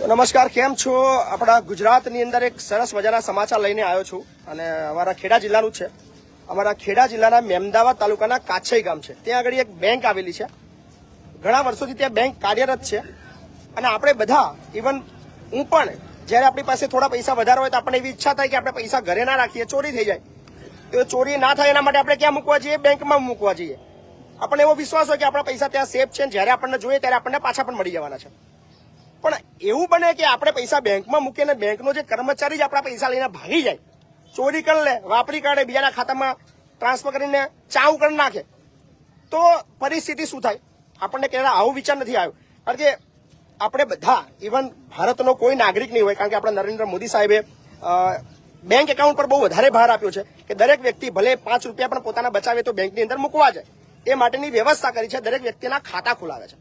નમસ્કાર, કેમ છો? આપણા ગુજરાતની અંદર એક સરસ મજાના સમાચાર લઈને આવ્યો છું અને અમારા ખેડા જિલ્લાનું છે. અમારા ખેડા જિલ્લાના મેમદાવાદ તાલુકાના કાછઈ ગામ છે. ત્યાં આગળ એક બેંક આવેલી છે. ઘણા વર્ષોથી ત્યાં બેંક કાર્યરત છે અને આપણે બધા, ઇવન હું પણ, જ્યારે આપણી પાસે થોડા પૈસા વધારે હોય તો આપણને એવી ઈચ્છા થાય કે આપણે પૈસા ઘરે ના રાખીએ, ચોરી થઈ જાય. તો ચોરી ના થાય એના માટે આપણે ક્યાં મૂકવા જઈએ? બેંકમાં મૂકવા જઈએ. આપણને એવો વિશ્વાસ હોય કે આપણા પૈસા ત્યાં સેફ છે, જ્યારે આપણને જોઈએ ત્યારે આપણને પાછા પણ મળી જવાના છે. પણ એવું બને કે આપણે પૈસા બેંકમાં મૂકીને બેંકનો જે કર્મચારી જ આપણા પૈસા લઈને ભાગી જાય, ચોરી કરી લે, વાપરી કાઢે, બીજાના ખાતામાં ટ્રાન્સફર કરીને ચાઉ કરી નાખે, તો પરિસ્થિતિ શું થાય? આપણને ક્યારે આવો વિચાર નથી આવ્યો. કારણ કે આપણે બધા, ઇવન ભારતનો કોઈ નાગરિક નહીં હોય, કારણ કે આપણા નરેન્દ્ર મોદી સાહેબે બેંક એકાઉન્ટ પર બહુ વધારે ભાર આપ્યો છે કે દરેક વ્યક્તિ ભલે 5 રૂપિયા પણ પોતાના બચાવે તો બેંકની અંદર મૂકવા જાય, એ માટેની વ્યવસ્થા કરી છે. દરેક વ્યક્તિના ખાતા ખોલાવે છે.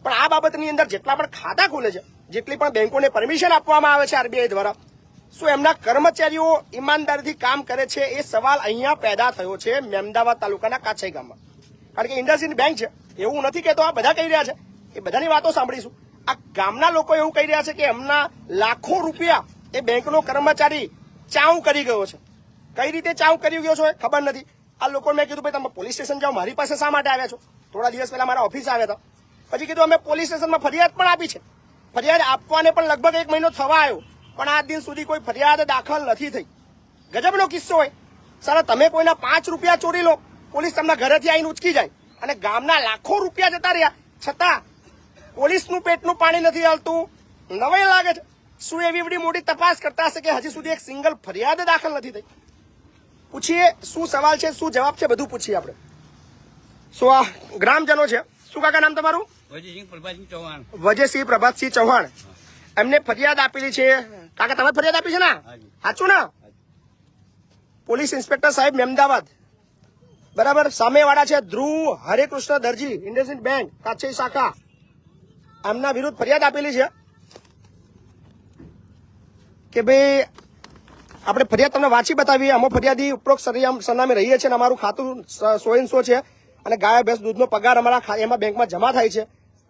પણ આ બાબતની અંદર જેટલા પણ ખાતા ખુલે છે, જેટલી પણ બેંકોને પરમિશન આપવામાં આવે છે આરબીઆઈ દ્વારા, શું એમના કર્મચારીઓ ઈમાનદારીથી કામ કરે છે? એ સવાલ અહીંયા પેદા થયો છે મેમદાવાદ તાલુકાના કાછઈ ગામમાં. કારણ કે ઇન્ડસઇન્ડ બેંક છે, એવું નથી કહેતો આ બધા કહી રહ્યા છે, એ બધાની વાતો સાંભળીશું. આ ગામના લોકો એવું કહી રહ્યા છે કે એમના લાખો રૂપિયા એ બેંકનો કર્મચારી ચાઉ કરી ગયો છે. કઈ રીતે ચાઉ કરી ગયો છે ખબર નથી. આ લોકો મેં કીધું ભાઈ તમે પોલીસ સ્ટેશન જાઓ, મારી પાસે શા માટે આવ્યા છો? થોડા દિવસ પહેલા મારા ઓફિસ આવ્યા હતા. પછી કીધું અમે પોલીસ સ્ટેશનમાં ફરિયાદ પણ આપી છે. ફરિયાદ આપવાને પણ લગભગ 1 મહિનો થવા આવ્યો, પણ આજ દિન સુધી કોઈ ફરિયાદ દાખલ નથી થઈ. ગજબનો કિસ્સો હોય. સારા, તમે કોઈના 5 રૂપિયા ચોરી લો, પોલીસ તમને ઘરેથી આવીને ઉચકી જાય, અને ગામના લાખો રૂપિયા જતા રહ્યા છતાં પોલીસનું પેટનું પાણી નથી હાલતું. નવાઈ લાગે છે. શું એવી બધી મોટી તપાસ કરતા હશે કે હજી સુધી એક સિંગલ ફરિયાદ દાખલ નથી થઈ? પૂછીએ શું સવાલ છે, શું જવાબ છે, બધું પૂછીએ આપણે. શું આ ગ્રામજનો છે? શું કાકા નામ તમારું? વજયસિંહ પ્રભાતસિંહ ચૌહાણ. એમને ફરિયાદ આપેલી છે. કાકા તમે ફરિયાદ આપી છે ને? સાચું ને? પોલીસ ઇન્સ્પેક્ટર સાહેબ મેમદાવાદ, બરાબર. સામેવાળા છે ધ્રુવ હરેકૃષ્ણ દરજી, ઇન્ડસઇન્ડ બેંક કાછઈ શાખા. એમના વિરુદ્ધ ફરિયાદ આપેલી છે કે ભાઈ આપણે ફરિયાદ તમને વાંચી બતાવીએ. અમે ફરિયાદી ઉપરોક્ત સરનામે રહીએ છીએ અને અમારું ખાતું 100 છે અને ગાય ભેંસ દૂધનો પગાર અમારા એમાં બેંકમાં જમા થાય છે.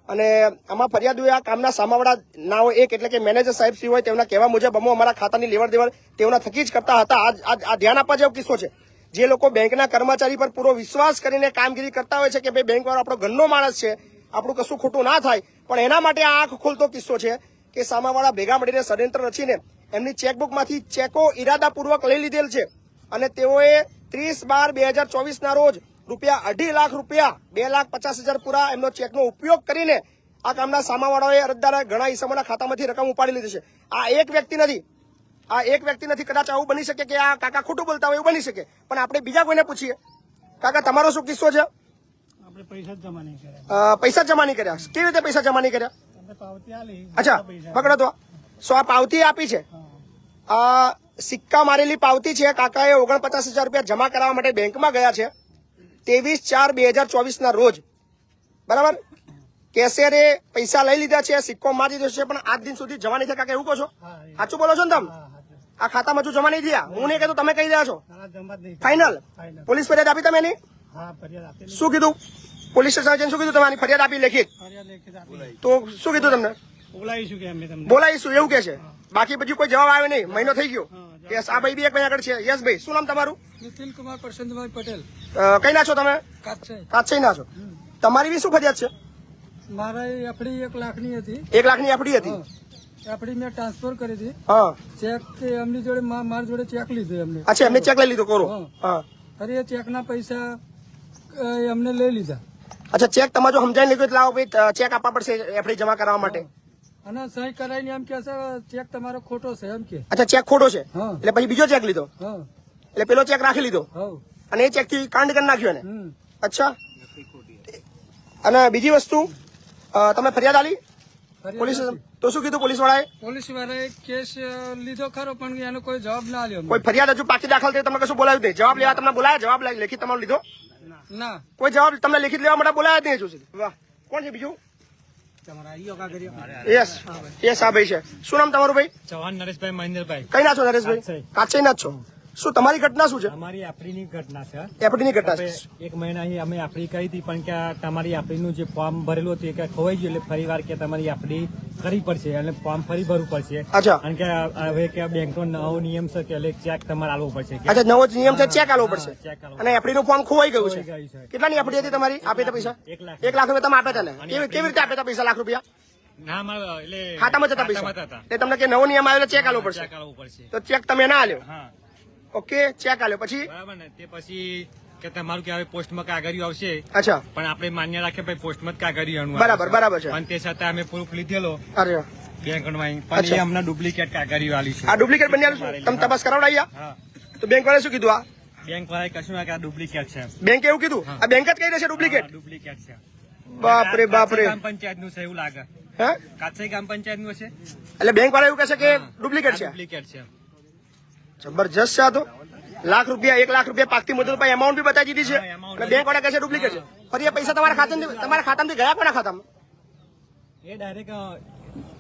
અને આમાં ફરિયાદીઓ આ કામના સામાવાળા નાઓ એક એટલે કે મેનેજર સાહેબ શ્રી હોય તેમના કહેવા મુજબ અમે અમારા ખાતાની લેવડ દેવડ તેઓના થકી જ કરતા હતા. આ ધ્યાન આપવા જેવો કિસ્સો છે. જે લોકો બેંકના કર્મચારી પર પૂરો વિશ્વાસ કરીને કામગીરી કરતા હોય છે કે ભાઈ બેંક વાળો આપણો ઘરનો માણસ છે, આપણું કશું ખોટું ના થાય, પણ એના માટે આ આંખ ખોલતો કિસ્સો છે કે સામાવાળા ભેગા મળીને ષડયંત્ર રચીને એમની ચેકબુકમાંથી ચેકો ઇરાદાપૂર્વક લઈ લીધેલ છે. અને તેઓએ 30/12/2024 ના રોજ ₹2.5 લાખ 2,50,000 પૂરા એમનો ચેકનો ઉપયોગ કરીને આ કામના સામાવાળાઓએ અરજદારે ઘણા ઈસમોના ખાતામાંથી રકમ ઉપાડી લીધી છે. આ એક વ્યક્તિ નથી. કદાચ આવું બની શકે કે આ કાકા ખોટું બોલતા હોય, એવું બની શકે. પણ આપણે બીજા કોઈને પૂછીએ. કાકા તમારો શું કિસ્સો છે? આપણે પૈસા જમા નહીં કર્યા. પૈસા જમા નહીં કર્યા? કેવી રીતે પૈસા જમા નહીં કર્યા? અચ્છા, પકડો તો. આ પાવતી આપી છે, આ સિક્કા મારેલી પાવતી છે. કાકાએ 49,000 રૂપિયા જમા કરાવવા માટે બેંકમાં ગયા છે 23/4/2024 ના રોજ, બરાબર. કેશિયરે પૈસા લઈ લીધા છે, સિક્કો મારી દીધો છે, પણ આજ દિન સુધી જમા નહીં થયા. કાકા એવું કહો છો? સાચું બોલો છો ને તમે? આ ખાતામાં હજુ જમા નહીં થયા? હું નહીં કહેતો, તમે કહી રહ્યા છો. ફાઇનલ? પોલીસ ફરિયાદ આપી તમે એની? શું કીધું? પોલીસ સ્ટેશન જઈને શું કીધું? તમારી ફરિયાદ આપી લેખિત? તો શું કીધું તમને? બોલાવીશું એવું કે છે. બાકી પછી કોઈ જવાબ આવ્યો નહીં. મહિનો થઈ ગયો. યસ, આ ભાઈ બી 1 મહિના આગળ છે. યસ ભાઈ, શું નામ તમારું? નિતિન કુમાર પ્રશાંતભાઈ પટેલ. કઈ ના છો તમે? કાછઈ ના છો. તમારી બી શું ફરિયાદ છે? મારા એફડી 1 લાખની હતી. 1 લાખની એફડી હતી. એફડી મેં ટ્રાન્સફર કરી હતી. હા. ચેક એમની જોડે મારી જોડે ચેક લીધો એમને. અચ્છા, એમને ચેક લઈ લીધો કોરો? હા. અરે એ ચેકના પૈસા એમને લઈ લીધા. અચ્છા, ચેક તમારે જો સમજાઈ લીધું એટલે આવો ભાઈ ચેક આપવા પડશે એફડી જમા કરાવવા માટે. અને સહી કરાવીને એમ કે ચેક તમારો ખોટો છે એમ કે. અચ્છા, ચેક ખોટો છે એટલે પછી બીજો ચેક લીધો? એટલે પેલો ચેક રાખી લીધો અને એ ચેક થી કાંડ કરી નાખ્યો ને? અચ્છા. અને બીજી વસ્તુ, તમે ફરિયાદ આલી પોલીસ? તો શું કીધું પોલીસ વાળાએ? પોલીસ વાળાએ કેસ લીધો ખરો, પણ એનો કોઈ જવાબ ના આલ્યો. કોઈ ફરિયાદ હજુ પાકી દાખલ થઈ? તમે કશું બોલાવ્યું નહીં? જવાબ લેવા તમને બોલાયા? જવાબ લેખિત તમારો લીધો? ના, કોઈ જવાબ તમને લેખિત લેવા માટે બોલાયા જ નહીં હજુ સુધી. વાહ, કોણ છે બીજું? યસ, હા ભાઈ છે. શું નામ તમારું ભાઈ? ચૌહાણ નરેશભાઈ મહેન્દ્રભાઈ. કઈ ના છો નરેશભાઈ? કાછઈ ના છો. શું તમારી ઘટના શું છે? અમારી એફડીની ઘટના છે. એફડીની ઘટના છે. 1 મહિના અમે એફડી કરી હતી, પણ કે તમારી એફડીનું જે ફોર્મ ભરેલું હતું એ ખોવાઈ ગયું, એટલે ફરી વાર કે તમારી એફડી કરવી પડશે અને ફોર્મ ફરી ભરવું પડશે. અચ્છા. કારણ કે હવે કે બેંકનો નવો નિયમ છે કે એટલે ચેક તમારે આલવો પડશે કે અચ્છા, નવો નિયમ છે, ચેક આલવો પડશે. ચેક આલવો અને એફડી નું ફોર્મ ખોવાઈ ગયું ખોવાઈ છે. ગયું છે. કેટલાની એફડી હતી તમારી? આપ્યા હતા પૈસા? 1 લાખ. 1 લાખ રૂપિયા તમે આપ્યા હતા ને? કેવી રીતે આપ્યા હતા પૈસા? લાખ રૂપિયા ના મારે એટલે ખાતામાં જતા પૈસા? ખાતામાં હતા. એટલે તમને કે નવો નિયમ આવ્યો ચેક આલવો પડશે. ચેક આલવો પડશે. તો ચેક તમે ના આલ્યો? હા ઓકે, ચેક આલ્યો પછી? બરાબર ને. તે પછી કે તમારું કે હવે પોસ્ટમાં કાગળિયું આવશે, અચ્છા, પણ આપણે માન્ય રાખીએ ભાઈ પોસ્ટમાં જ કાગળિયું બરાબર બરાબર છે. પણ તે છતાં અમે પ્રૂફ લીધેલો અરે બેંકમાં, પણ અચ્છા. એ અમને ડુપ્લિકેટ કાગળિયું આલી છે. આ ડુપ્લિકેટ બની આવ્યું છે? તમે તપાસ કરાવડાવ્યા? હા, તો બેંક વાળાએ શું કીધું? આ બેંક વાળાએ કશું ના કે આ ડુપ્લિકેટ છે. બેંકે એવું કીધું? આ બેંક જ કહી રહેશે ડુપ્લિકેટ? ડુપ્લિકેટ છે. બાપરે બાપરે. ગ્રામ પંચાયત નું છે એવું લાગે. હે? કાછઈ ગ્રામ પંચાયત નું છે. એટલે બેંક વાળા એવું કહેશે કે ડુપ્લિકેટ છે? ડુપ્લિકેટ છે. જબરજસ્ત છે આ તો. લાખ રૂપિયા, 1 લાખ રૂપિયા પાકતી મજૂર પર એમાઉન્ટ બી બતાવી દીધી છે. હા, amount અને બેંક વાળા કહે છે ડુપ્લિકેટ છે. ફરી એ પૈસા તમારા ખાતામાંથી ગયા કોના ખાતામાં? એ ડાયરેક્ટ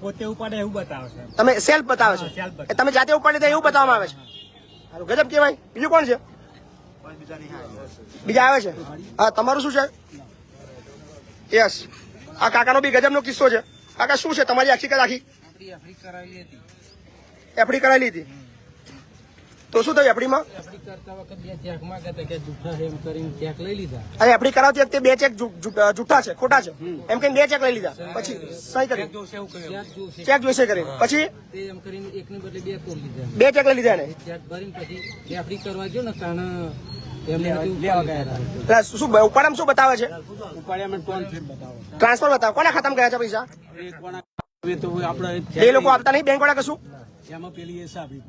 પોતે ઉપાડે એવું બતાવે છે. તમે સેલ્ફ બતાવે છે? હા, self બતાવે. એ તમે જાતે ઉપાડી દે એવું બતાવવામાં આવે છે? સારું, ગજબ કહેવાય. બીજું કોણ છે? બીજા આવે છે? હા, તમારું શું છે? યસ, આ કાકાનો બી ગજબનો કિસ્સો છે. કાકા શું છે તમારી હકીકત આખી? એફડી કરાયેલી હતી. તો શું થયું એફડીમાં? એફડી કરતા વખત 2 ચેક માંગ્યા હતા કે જૂઠા છે એમ કરીને ચેક લઈ લીધા. અરે એફડી કરાવતી વખતે 2 ચેક જૂઠા છે, ખોટા છે એમ કહીને 2 ચેક લઈ લીધા. પછી સહી કરી, ચેક જોશે ચેક જોઈશે કરીને પછી તે એમ કરીને એકને બદલે 2 તોડ લીધા. 2 ચેક લઈ લીધા એને. ચેક ભરીને પછી એફડી કરવા ગયો ને કારણ એમને લેવા ગયા હતા. એટલે શું ઉપાડમાં શું બતાવે છે? ઉપાડ્યા ટોન ફેર બતાવો. ટ્રાન્સફર બતાવો. કોના ખાતામાં ગયા છે પૈસા? એ કોના હવે તો આપણે એ લોકો આપતા નહીં બેંક વાળા કશું? એમાં પેલી એ સાબી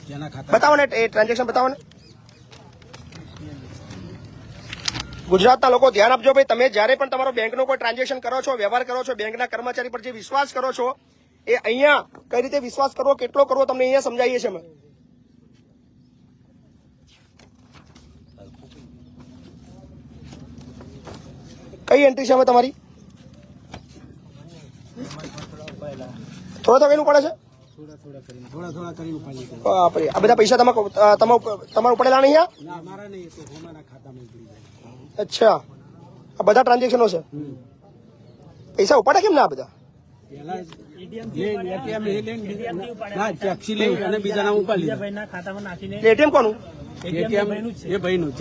જેના ખાતા બતાવો ને, એ ટ્રાન્ઝેક્શન બતાવો ને. ગુજરાતના લોકો ધ્યાન આપજો ભાઈ, તમે જ્યારે પણ તમારો બેંકનો કોઈ ટ્રાન્ઝેક્શન કરો છો, વ્યવહાર કરો છો, બેંકના કર્મચારી પર જે વિશ્વાસ કરો છો, એ અહીંયા કઈ રીતે વિશ્વાસ કરવો, કેટલો કરવો, તમને અહીંયા સમજાવીએ છીએ અમે. કઈ એન્ટ્રી છે અમે તમારી? થોડા કઈનું પડે છે? થોડા કરીને ઉપાડી લીધા. બાપરે, આ બધા પૈસા તમારા પડેલા નહીં? ના અમારા નહીં, તો હોમાના ખાતામાં ઉતરી જાય. અચ્છા, આ બધા ટ્રાન્ઝેક્શનો છે. પૈસા ઉપાડે કેમ ના બધા? પેલા ATM એ લઈને ના ટેક્સી લઈ અને બીજાના ઉપાડી લીધા. ભાઈના ખાતામાં નાખીને એટીએમ કોનું? ATM એ ભાઈનું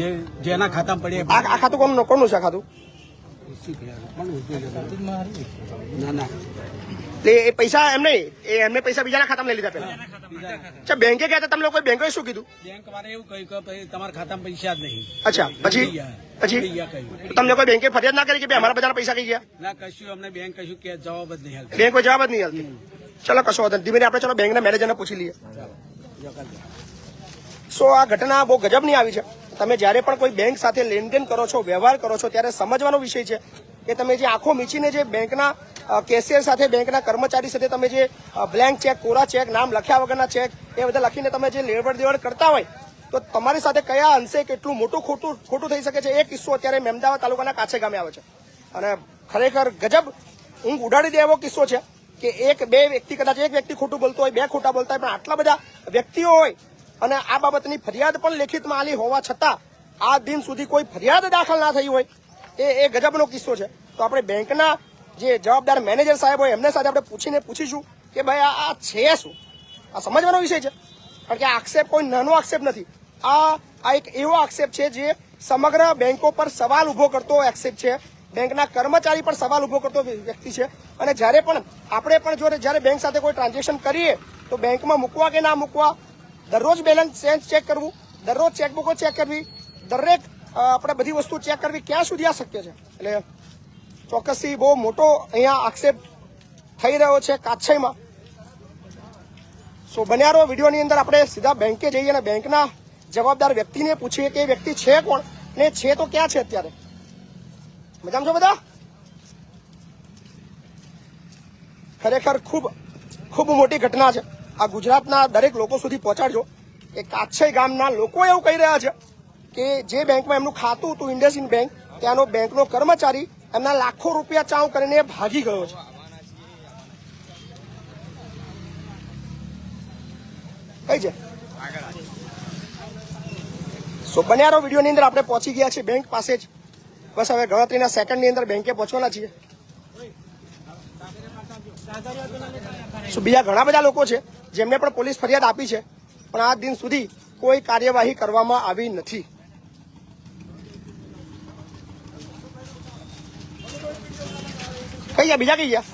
જેના ખાતામાં પડે આ ખાતું કોનું છે? આ ખાતું ના ના એટલે એ પૈસા એમ નહીં, એમને પૈસા બીજાના ખાતામાં લઈ લીધા પેલા. અચ્છા, બેંકે ગયા હતા તમે લોકો? બેંકે શું કીધું? બેંક વાળા એવું કહ્યું કે ભાઈ તમારા ખાતામાં પૈસા જ નહીં. અચ્છા, પછી તમને કોઈ બેંકે ફરિયાદ ના કરી કે ભાઈ અમારા બધાના પૈસા કઈ ગયા? ના કશું અમને બેંક કશું કે જવાબ જ નહીં હાલતો. બેંક કોઈ જવાબ જ નહીં હાલતી. ચલો કશો વાંધો નહીં. ધીમે આપણે ચલો બેંકના મેનેજરને પૂછી લઈએ. સો આ ઘટના બહુ ગજબની આવી છે. તમે જ્યારે પણ કોઈ બેંક સાથે લેનદેન કરો છો, વ્યવહાર કરો છો, ત્યારે સમજવાનો વિષય છે કે તમે જે આંખો મીચીને જે બેંકના કેશિયર સાથે, બેંકના કર્મચારી સાથે તમે જે બ્લેન્ક ચેક, કોરા ચેક, નામ લખ્યા વગરના ચેક એ બધા લખીને તમે જે લેવડ દેવડ કરતા હોય, તો તમારી સાથે કયા અંશે કેટલું મોટું ખોટું થઈ શકે છે. એ કિસ્સો અત્યારે મહેમદાવાદ તાલુકાના કાછે ગામે આવે છે. અને ખરેખર ગજબ ઊંઘ ઉડાડી દે એવો કિસ્સો છે કે કદાચ એક વ્યક્તિ ખોટું બોલતો હોય, 2 ખોટા બોલતા હોય, પણ આટલા બધા વ્યક્તિઓ હોય અને આ બાબતની ફરિયાદ પણ લેખિતમાં આલી હોવા છતાં આ દિન સુધી કોઈ ફરિયાદ દાખલ ના થઈ હોય, એ ગજબનો કિસ્સો છે. તો આપણે બેંકના જે જવાબદાર મેનેજર સાહેબ હોય એમને સાથે આપણે પૂછીશું કે ભાઈ આ છે શું? આ સમજવાનો વિષય છે. કારણ કે આ આક્ષેપ કોઈ નાનો આક્ષેપ નથી. આ એક એવો આક્ષેપ છે જે સમગ્ર બેંકો પર સવાલ ઉભો કરતો આક્ષેપ છે. બેંકના કર્મચારી પર સવાલ ઉભો કરતો વ્યક્તિ છે. અને જ્યારે પણ આપણે પણ જ્યારે બેંક સાથે કોઈ ટ્રાન્ઝેક્શન કરીએ તો બેંકમાં મૂકવા કે ના મૂકવા, દરરોજ બેલેન્સ ચેક કરવું, દરરોજ ચેકબુકો ચેક કરવી, દરેક આપણે બધી વસ્તુ ચેક કરવી, ક્યાં સુધી આ શક્ય છે? એટલે ચોક્કસથી બહુ મોટો અહીંયા આક્ષેપ થઈ રહ્યો છે કાછઈમાં. સો બન્યા રહો વિડીયોની અંદર. આપણે સીધા બેંકે જઈએ અને બેંકના જવાબદાર વ્યક્તિને પૂછીએ કે એ વ્યક્તિ છે કોણ ને છે તો ક્યાં છે અત્યારે. મજામાં છો બધા? ખરેખર ખૂબ મોટી ઘટના છે. આ ગુજરાતના દરેક લોકો સુધી પહોંચાડજો. એ કાછઈ ગામના લોકો એવું કહી રહ્યા છે કે જે બેંકમાં એમનું ખાતું હતું, ઇન્ડસઇન્ડ બેંક, ત્યાંનો બેંકનો કર્મચારી એમના લાખો રૂપિયા ચાઉ કરીને ભાગી ગયો છે. કઈ છે? સો બન્યા રહો વિડીયોની અંદર. આપણે પહોંચી ગયા છીએ બેંક પાસે જ. બસ હવે ગણતરીના સેકન્ડની અંદર બેંકે પહોંચવાના છીએ. શું બીજા ઘણા બધા લોકો છે જેમને પણ પોલીસ ફરિયાદ આપી છે, પણ આ દિન સુધી કોઈ કાર્યવાહી કરવામાં આવી નથી. કઈ ગયા બીજા કઈ ગયા?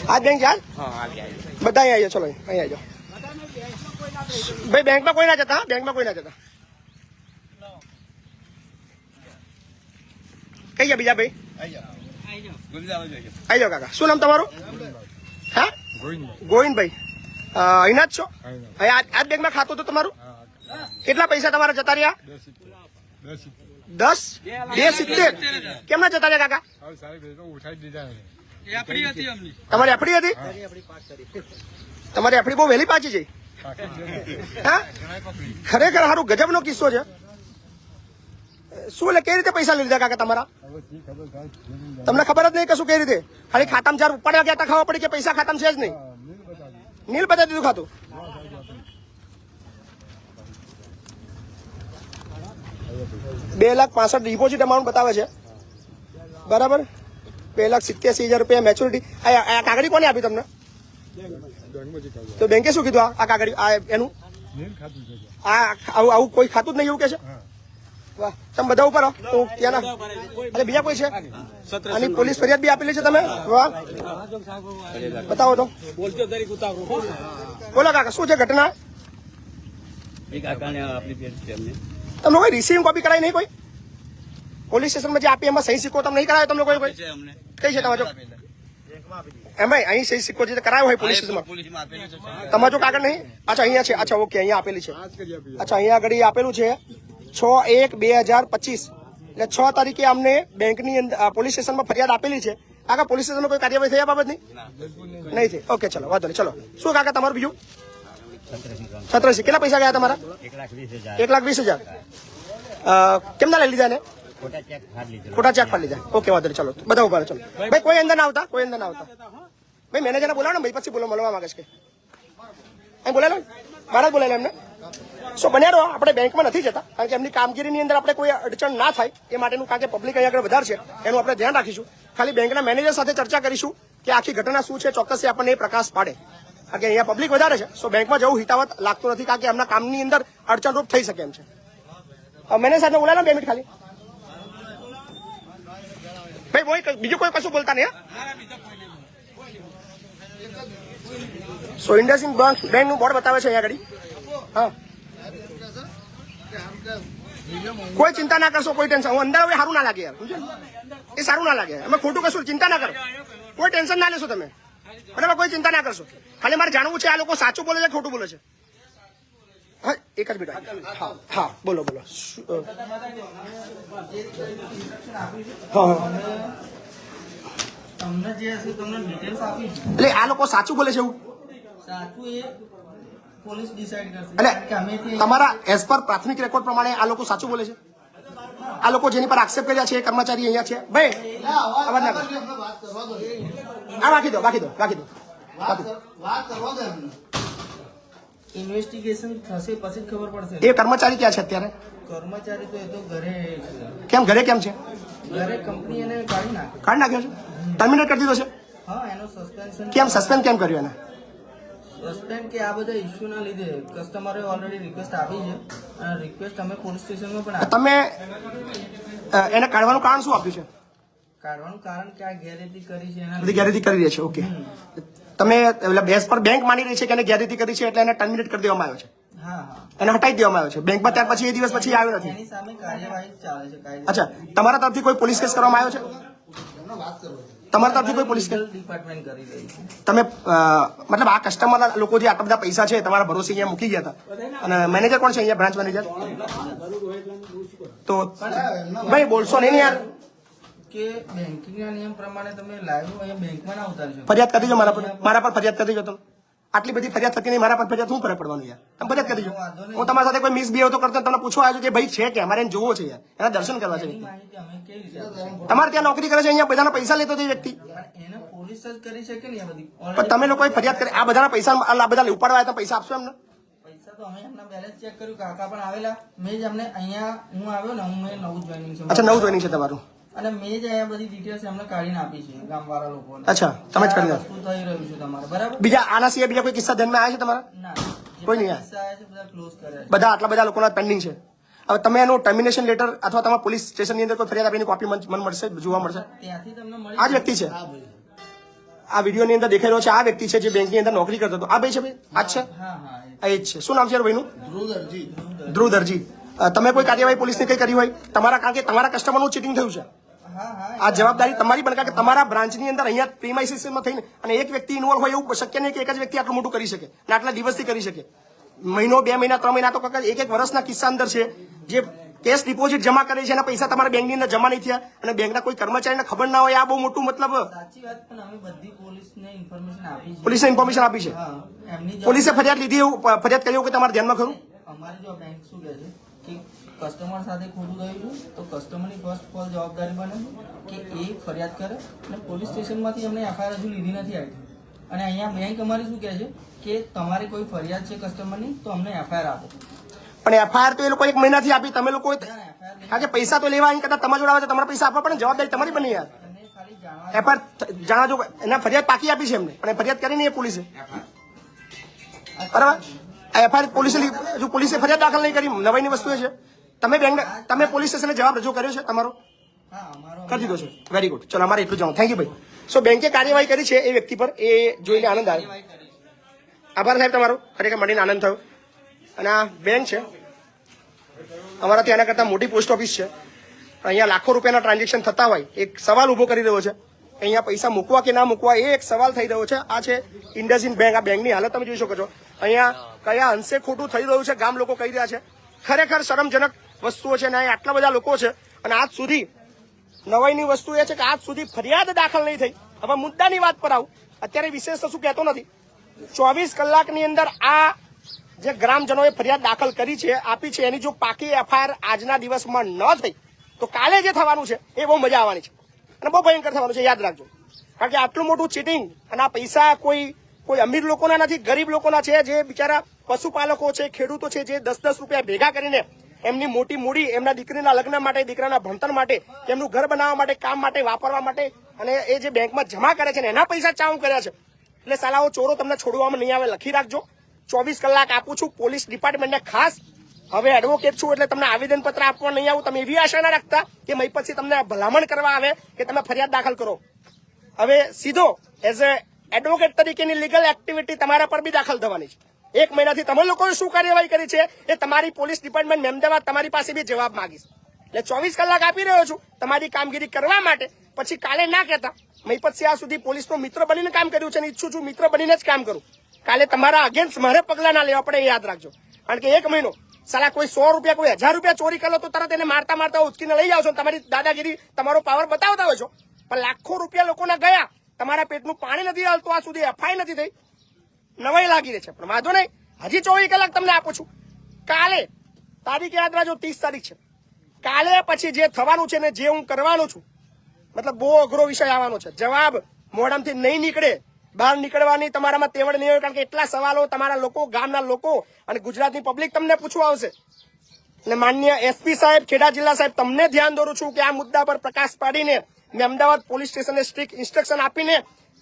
આ બેંક યાર બધા અહીંયા ચલો અહીંયા આવજો ભાઈ. બેંકમાં કોઈ ના જતા, બેંકમાં કોઈ ના જતા. કઈ ગયા બીજા ભાઈ? આવી જાઓ કાકા. શું નામ તમારું? હા, ગોવિંદભાઈ. અહીંના જ છો? આ બેંકમાં ખાતું હતું તમારું? કેટલા પૈસા તમારા જતા રહ્યા? 10.70. કેમ ના જતા રહ્યા કાકા? તમારી એફડી હતી? તમારી એફડી બહુ વહેલી પાછી જઈ. હા, ખરેખર સારું ગજબનો કિસ્સો છે. શું એટલે કઈ રીતે પૈસા લઈ લીધા કાકા તમારા? તમને ખબર જ નહીં કશું કઈ રીતે? ખાલી ખાતામાં ચાર ઉપાડ્યા ગયા ખબર પડી કે પૈસા ખાતામાં છે જ નહીં. નીલ બતાવી દીધું ખાતું. ₹2,65,000 ડિપોઝિટ અમાઉન્ટ બતાવે છે, બરાબર. ₹2,87,000 મેચ્યોરિટી. આ કાગળી કોને આપી તમને? તો બેંકે શું કીધું? આ કાગળી એનું આવું કોઈ ખાતું જ નહીં એવું કે છે? વાહ, તમે બધા ઉપર તો ત્યાંના એટલે બીજા કોઈ છે? અને પોલીસ ફરિયાદ બી આપેલી છે તમે? વાહ, બતાવો તો. બોલો કાકા, શું છે ઘટના? તમને કોઈ રિસીવિંગ કોપી કરાવી નહીં? કોઈ પોલીસ સ્ટેશનમાં જે આપી એમાં સહી સિક્કો તમને નહીં કરાયો? તમને કોઈ કઈ છે તમારો? એમાં અહીં સહી સિક્કો જે કરાયો હોય પોલીસ સ્ટેશનમાં, તમારો કાગળ નહીં? અચ્છા, અહીંયા છે. અચ્છા, ઓકે, અહીંયા આપેલી છે. અચ્છા, અહીંયા આગળ આપેલું છે 6/1/2025. એટલે 6 તારીખે અમને બેંકની અંદર પોલીસ સ્ટેશનમાં ફરિયાદ આપેલી છે. કાકા, પોલીસ સ્ટેશનમાં કોઈ કાર્યવાહી થઈ આ બાબતની? નહીં થઈ. ઓકે, ચલો વાંધો નહીં. ચલો, શું કાકા તમારું બીજું? 17. કેટલા પૈસા ગયા તમારા? 1,20,000. કેમ ના લઈ લીધા ને? ખોટા ચેક ફાડી લીધા. ઓકે, વાંધો નહીં. ચલો બધા ઉભા રહો. ચલો ભાઈ, કોઈ અંદર ના આવતા, કોઈ અંદર ના આવતા. ભાઈ, મેનેજરને બોલાવો ને ભાઈ, પછી બોલો, મળવા માંગે છે. અહીં બોલાય લો, મારા જ બોલાય એમને. સો બન્યા રહો. આપણે બેંકમાં નથી જતા કારણ કે એમની કામગીરીની અંદર આપણે કોઈ અડચણ ના થાય એ માટેનું, કારણ કે પબ્લિક અહીંયા આગળ વધારે છે એનું આપણે ધ્યાન રાખીશું. ખાલી બેંકના મેનેજર સાથે ચર્ચા કરીશું કે આખી ઘટના શું છે, ચોક્કસ આપણને એ પ્રકાશ પાડે. કારણ કે અહીંયા પબ્લિક વધારે છે, સો બેંકમાં જવું હિતાવત લાગતું નથી કારણ કે એમના કામની અંદર અડચણરૂપ થઈ શકે એમ છે. મેનેજર સાથે બોલાય લો 2 મિનિટ ખાલી. ભાઈ, બીજું કોઈ કશું બોલતા નહીં. સો ઇન્ડસઇન્ડ બેંકનું બોર્ડ બતાવે છે અહીંયા આગળ. હા, કોઈ ચિંતા ના કરશો, કોઈ ટેન્શન. હું અંદર હવે સારું ના લાગે યાર, એ સારું ના લાગે. અમે ખોટું કશું, ચિંતા ના કરો, કોઈ ટેન્શન ના લેશો તમે, બરાબર? કોઈ ચિંતા ના કરશો. ખાલી મારે જાણવું છે આ લોકો સાચું બોલે છે ખોટું બોલે છે. હા, એક જ મિનિટ. હા હા, બોલો બોલો. એટલે આ લોકો સાચું બોલે છે એવું? પોલીસ ડિસાઈડ કરશે. એટલે તમારા એઝ પર પ્રાથમિક રેકોર્ડ પ્રમાણે આ લોકો સાચું બોલે છે? આ લોકો જેની પર આક્ષેપ કર્યા છે એ કર્મચારી અહીંયા છે? ભાઈ, અવાજ ના કરો. આ બાકી દો, બાકી દો, બાકી દો. વાત કરવા દે. ઇન્વેસ્ટિગેશન થશે પછી ખબર પડશે. એ કર્મચારી ક્યાં છે અત્યારે? કર્મચારી તો એ તો ઘરે છે. કેમ ઘરે કેમ છે? ઘરે કંપની એને કાઢી નાખ્યો છે? ટર્મિનેટ કરી દીધો છે? હા, એનો સસ્પેન્શન. કેમ સસ્પેન્ડ કેમ કર્યું એને? સસ્પેન્ડ કે આ બધા ઇસ્યુ ના લીધે કસ્ટમરે ઓલરેડી રિક્વેસ્ટ આપી છે અને રિક્વેસ્ટ અમે પોલીસ સ્ટેશનમાં પણ આપી. તમે એને કાઢવાનું કારણ શું આપ્યું છે? કાઢવાનું કારણ કે આ ગેરરીતિ કરી છે, એના બધી ગેરરીતિ કરી રહી છે. ઓકે, તમે બેઝ પર બેંક માની રહી છે કે એને ગેરરીતિ કરી છે એટલે એને ટર્મિનેટ કરી દેવામાં આવ્યો છે? હા હા, એને હટાવી દેવામાં આવ્યો છે બેંકમાં. ત્યાર પછી એ દિવસ પછી આવ્યો નથી? એની સામે કાર્યવાહી ચાલે છે. અચ્છા, તમારા તરફથી કોઈ પોલીસ કેસ કરવામાં આવ્યો છે? તમારા તરફથી કોઈ પોલીસ કેસ? ડિપાર્ટમેન્ટ કરી રહી છે. તમે મતલબ આ કસ્ટમર લોકો જે આટલા બધા પૈસા છે તમારા ભરોસે અહીંયા મૂકી ગયા હતા, અને મેનેજર કોણ છે અહીંયા, બ્રાન્ચ મેનેજર? તો ભાઈ બોલશો નહીં યાર. કે બેંકિંગના નિયમ પ્રમાણે તમે લાઈવ અહીંયા બેંકમાં ના ઉતારી શકો. ફરિયાદ કરી દો મારા પર ફરિયાદ કરી દો તમે. આટલી બધી ફરિયાદ થતી નહીં, મારા પર ફરિયાદ શું ફરક પડવાનું યાર? તમે ફરિયાદ કરી દો. હું તમારા સાથે કોઈ મિસબિહેવ તો કરતો તમને પૂછવા આવ્યો કે ભાઈ છે કે અમારે એને જોવો છે યાર, એના દર્શન કરવા છે. માહિતી અમે કેવી રીતે આપી શકીએ? તમારે ત્યાં નોકરી કરે છે, અહીંયા બધાના પૈસા લેતો તે વ્યક્તિ. પણ એને પોલીસ જ કરી શકે ને આ બધી. પણ તમે લોકોએ ફરિયાદ કરી, આ બધાના પૈસા આ બધા ઉપાડવા આવ્યા, પૈસા આપશો એમને? પૈસા તો અમે એમના બેલેન્સ ચેક કર્યું, કાકા પણ આવેલા. મેં જ અમને અહીંયા હું આવ્યો ને, હું નવું જોઈનિંગ છે. અચ્છા, નવું જોઈનિંગ છે તમારું? અને મેં જ અહીંયા બધી ડિટેલ્સ એમને કાઢીને આપી છે ગામવાળા લોકોને. અચ્છા, તમે જ કરી આ નાખો. વસ્તુ થઈ રહ્યું છે તમારે, બરાબર? બીજા આના સિવાય બીજા કોઈ કિસ્સા ધ્યાનમાં આવ્યા છે તમારા? ના, કોઈ નહીં જેટલા કિસ્સા આવ્યા છે બધા ક્લોઝ કર્યા છે. બધા આટલા બધા લોકોના પેન્ડિંગ છે. હવે તમે એનું ટર્મિનેશન લેટર અથવા તમારા પોલીસ સ્ટેશનની અંદર કોઈ ફરિયાદ આપીને કોપી મન મળશે, જોવા મળશે? ત્યાંથી તમને મળી આ જ વ્યક્તિ છે, આ વિડીયોની અંદર દેખાઈ રહ્યો છે આ વ્યક્તિ છે જે બેંકની અંદર નોકરી કરતો હતો. આ ભાઈ છે ભાઈ? આ જ છે, હા હા આ એ જ છે. શું નામ છે ભાઈનું? ધ્રુવ દરજી. તમે કોઈ કાર્યવાહી પોલીસને કઈ કરી હોય તમારા, કારણ કે તમારા કસ્ટમરનું ચીટિંગ થયું છે, હા હા આ જવાબદારી તમારી પણ, કારણ કે તમારા બ્રાન્ચની અંદર અહીંયા પ્રીમાઇસીસમાં થઈને અને એક વ્યક્તિ ઇન્વોલ્વ હોય એવું શક્ય નહીં કે એક જ વ્યક્તિ આટલું મોટું કરી શકે અને આટલા દિવસથી કરી શકે. મહિનો, 2 મહિના, 3 મહિના તો કાકા એક વર્ષના કિસ્સા અંદર છે જે કેશ ડિપોઝિટ જમા કરે છે એના પૈસા તમારા બેંકની અંદર જમા નહીં થયા અને બેંકના કોઈ કર્મચારીને ખબર ના હોય. આ બહુ મોટું મતલબ સાચી વાત, પણ અમે બધી પોલીસને ઇન્ફોર્મેશન આપી છે. પોલીસને ઇન્ફોર્મેશન આપી છે. હા, એમની પોલીસે ફરિયાદ લીધી, એવું ફરિયાદ કરી એવું કે તમારા ધ્યાનમાં ખરું? અમારી જો બેંક શું કહે છે કે કસ્ટમર સાથે ખોટું થયું છે તો કસ્ટમરની ફર્સ્ટ ઓફ ઓલ જવાબદારી બને છે કે એ ફરિયાદ કરે અને પોલીસ સ્ટેશનમાંથી અમને એફઆઈઆર હજુ લીધી નથી આવી. અને અહીંયા બેંક અમારી શું કહે છે કે તમારી કોઈ ફરિયાદ છે કસ્ટમરની તો અમને એફઆઈઆર આપો. પણ એફઆઈઆર તો એ લોકો 1 મહિનાથી આપી, તમે લોકો કારણ કે પૈસા તો લેવા અહીં કદાચ તમારા જોડે આવે તો તમારા પૈસા આપવા પડે, જવાબદારી તમારી બની યાર. તમને ખાલી જાણવા એફઆઈઆર જાણો એના ફરિયાદ પાકી આપી છે એમને, પણ ફરિયાદ કરી નહીં એ પોલીસે, બરાબર? એફઆઈઆર પોલીસે જો પોલીસે ફરિયાદ દાખલ નહીં કરી, નવાઈની વસ્તુ એ છે. તમે બેંક, તમે પોલીસ સ્ટેશને જવાબ રજૂ કર્યો છે તમારો? હા અમારો કરી દીધો છે. વેરી ગુડ, ચલો અમારે એટલું જાણો. થેન્ક યુ ભાઈ. સો બેંકે કાર્યવાહી કરી છે એ વ્યક્તિ પર, એ જોઈને આનંદ આવ્યો. આભાર સાહેબ તમારો, ખરેખર મળીને આનંદ થયો. અને આ બેંક છે અમારા ત્યાંના કરતાં મોટી પોસ્ટ ઓફિસ છે. અહીંયા લાખો રૂપિયાના ટ્રાન્ઝેક્શન થતા હોય, એક સવાલ ઉભો કરી રહ્યો છે અહીંયા પૈસા મૂકવા કે ના મૂકવા, એ એક સવાલ થઈ રહ્યો છે. આ છે ઇન્ડસઇન્ડ બેંક. આ બેંકની હાલત તમે જોઈ શકો છો. અહીંયા કયા અંશે ખોટું થઈ રહ્યું છે ગામ લોકો કહી રહ્યા છે. ખરેખર શરમજનક વસ્તુઓ છે અને અહીંયા આટલા બધા લોકો છે અને આજ સુધી નવાઈની વસ્તુ એ છે કે આજ સુધી ફરિયાદ દાખલ નહીં થઈ. હવે મુદ્દાની વાત પર આવું, અત્યારે વિશેષ તો શું કહેતો નથી. 24 કલાકની અંદર આ જે ગ્રામજનોએ ફરિયાદ દાખલ કરી છે, આપી છે, એની જો પાકી એફઆઈઆર આજના દિવસમાં ન થઈ તો કાલે જે થવાનું છે એ બહુ મજા આવવાની છે અને બહુ ભયંકર થવાનું છે, યાદ રાખજો. કારણ કે આટલું મોટું ચીટિંગ અને આ પૈસા કોઈ અમીર લોકોના નથી, ગરીબ લોકોના છે, જે બિચારા પશુપાલકો છે, ખેડૂતો છે, જે 10-10 રૂપિયા ભેગા કરીને એમની મોટી મૂડી એમના દીકરીના લગ્ન માટે, દીકરાના ભણતર માટે, એમનું ઘર બનાવવા માટે, કામ માટે, વાપરવા માટે અને એ જે બેંકમાં જમા કરે છે ને એના પૈસા ચાઉ કર્યા છે. એટલે સાલાઓ ચોરો તમને છોડવામાં નહીં આવે, લખી રાખજો. 24 કલાક આપું છું પોલીસ ડિપાર્ટમેન્ટને ખાસ. હવે એડવોકેટ છું એટલે તમને આવેદનપત્ર આપવા નહીં આવું. તમે એવી આશા ના રાખતા કે મય પછી તમને ભલામણ કરવા આવે કે તમે ફરિયાદ દાખલ કરો. હવે સીધો એઝ એ એડવોકેટ તરીકેની લીગલ એક્ટિવિટી તમારા પર બી દાખલ થવાની છે. 1 મહિનાથી તમે લોકોએ શું કાર્યવાહી કરી છે એ તમારી પોલીસ ડિપાર્ટમેન્ટ મહેમદાવાદ તમારી પાસે બી જવાબ માંગીશ. એટલે 24 કલાક આપી રહ્યો છું તમારી કામગીરી કરવા માટે. પછી કાલે ના કહેતા મય પછી આ સુધી પોલીસનો મિત્ર બનીને કામ કર્યું છે અને ઈચ્છું છું મિત્ર બનીને જ કામ કરું. કાલે તમારા અગેન્સ્ટ મારે પગલા ના લેવા પડે એ યાદ રાખજો. કારણ કે 1 મહિનો સાલા કોઈ 100 રૂપિયા, કોઈ 1000 રૂપિયા ચોરી કરો તો તરત એને મારતા મારતા ઉચકીને લઈ જાવ છો, તમારી દાદાગીરી, તમારો પાવર બતાવતા હોય છો. પણ લાખો રૂપિયા લોકોના ગયા, તમારા પેટનું પાણી નથી હાલતું, આ સુધી એફઆઈ નથી થઈ, નવાઈ લાગી રહી છે. પણ વાંધો નહીં, હજી 24 કલાક તમને આપું છું. કાલે તારીખ યાદ રાખજો, 30 તારીખ છે. કાલે પછી જે થવાનું છે ને જે હું કરવાનું છું, મતલબ બહુ અઘરો વિષય આવવાનો છે. જવાબ મોઢામાંથી નહીં નીકળે, બહાર નીકળવાની તમારામાં તેવડ નહીં હોય. કારણ કે એટલા સવાલો તમારા લોકો, ગામના લોકો અને ગુજરાતની પબ્લિક તમને પૂછવા આવશે. એટલે માનનીય એસપી સાહેબ, ખેડા જિલ્લા સાહેબ, તમને ધ્યાન દોરું છું કે આ મુદ્દા પર પ્રકાશ પાડીને અમદાવાદ પોલીસ સ્ટેશનને સ્ટ્રિક્ટ ઇન્સ્ટ્રક્શન આપીને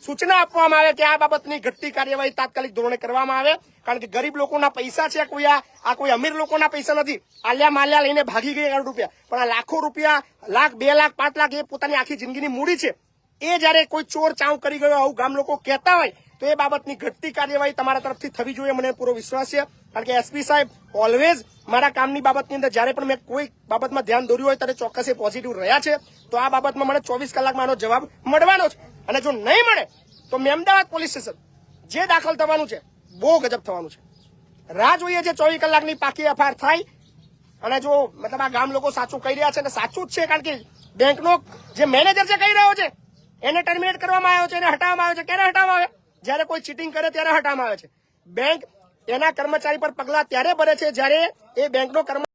સૂચના આપવામાં આવે કે આ બાબતની ઘટતી કાર્યવાહી તાત્કાલિક ધોરણે કરવામાં આવે. કારણ કે ગરીબ લોકોના પૈસા છે, કોઈ આ કોઈ અમીર લોકોના પૈસા નથી. આલ્યા માલ્યા લઈને ભાગી ગયા કરોડ રૂપિયા, પણ આ લાખો રૂપિયા, 1 લાખ, 2 લાખ, 5 લાખ એ પોતાની આખી જિંદગીની મૂડી છે. એ જયારે કોઈ ચોર ચાઉ કરી ગયો આવું ગામ લોકો કહેતા હોય તો એ બાબતની ઘટતી કાર્યવાહી તમારા તરફથી થવી જોઈએ, મને પૂરો વિશ્વાસ છે. કારણ કે એસપી સાહેબ ઓલવેઝ મારા કામની બાબતની અંદર જયારે પણ મેં કોઈ બાબતમાં ધ્યાન દોર્યું હોય ત્યારે ચોક્કસ એ પોઝિટિવ રહ્યા છે. તો આ બાબતમાં મને 24 કલાકમાં આનો જવાબ મળવાનો છે. અને જો નહીં મળે તો અમદાવાદ પોલીસ સ્ટેશન જે દાખલ થવાનું છે બહુ ગજબ થવાનું છે. રાહ જોઈએ છે 24 કલાકની પાકી એફઆઈઆર થાય. અને જો મતલબ આ ગામ લોકો સાચું કહી રહ્યા છે અને સાચું જ છે. કારણ કે બેંકનો જે મેનેજર છે કહી રહ્યો છે એને ટર્મિનેટ કરવામાં આવ્યો છે, એને હટાવવામાં આવ્યો છે. ક્યારે હટાવવામાં આવે? જયારે કોઈ ચીટિંગ કરે ત્યારે હટાવવામાં આવે છે. બેંક એના કર્મચારી પર પગલા ત્યારે ભરે છે જ્યારે એ બેંકનો કર્મચારી